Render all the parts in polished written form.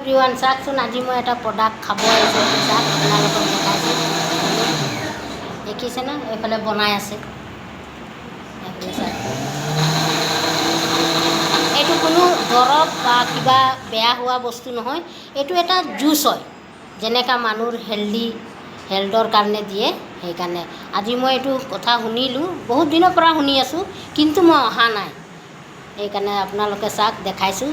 everyone চাওকচোন আজি মই এটা প্ৰডাক্ট খাব আহিছোঁ চাওক আপোনালোকক দেখাইছোঁ দেখিছেনে এইফালে বনাই আছে এইফালে চাওক এইটো কোনো দৰৱ বা কিবা বেয়া হোৱা বস্তু নহয় এইটো এটা জুচ হয় যেনেকা মানুহৰ হেল্থৰ কাৰণে দিয়ে সেইকাৰণে আজি মই এইটো কথা শুনিলোঁ বহুত দিনৰ পৰা শুনি আছোঁ কিন্তু মই অহা নাই সেইকাৰণে আপোনালোকে চাওক দেখাইছোঁ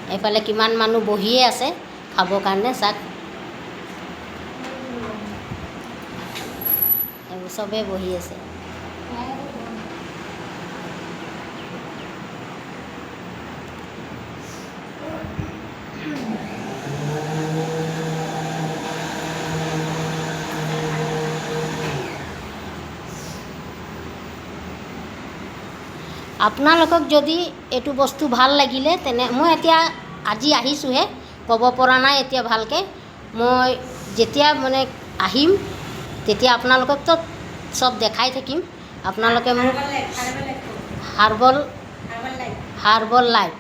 এইফালে কিমান মানুহ বহিয়ে আছে খাবৰ কাৰণে চাওক এইবোৰ চবেই বহি আছে আপোনালোকক যদি এইটো বস্তু ভাল লাগিলে তেনে মই এতিয়া আজি আহিছোঁহে ক'ব পৰা নাই এতিয়া ভালকৈ মই যেতিয়া মানে আহিম তেতিয়া আপোনালোকক তো চব দেখাই থাকিম আপোনালোকে মোক হাৰ্বল লাইফ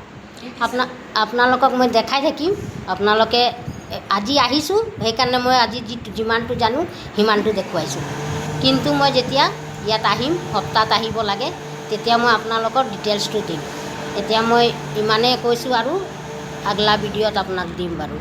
আপোনালোকক মই দেখাই থাকিম আপোনালোকে আজি আহিছোঁ সেইকাৰণে মই আজি যিমানটো জানো সিমানটো দেখুৱাইছোঁ কিন্তু মই যেতিয়া ইয়াত আহিম সপ্তাহত আহিব লাগে তেতিয়া মই আপোনালোকৰ ডিটেইলছটো দিম এতিয়া মই ইমানেই কৈছোঁ আৰু আগলা ভিডিঅ'ত আপোনাক দিম বাৰু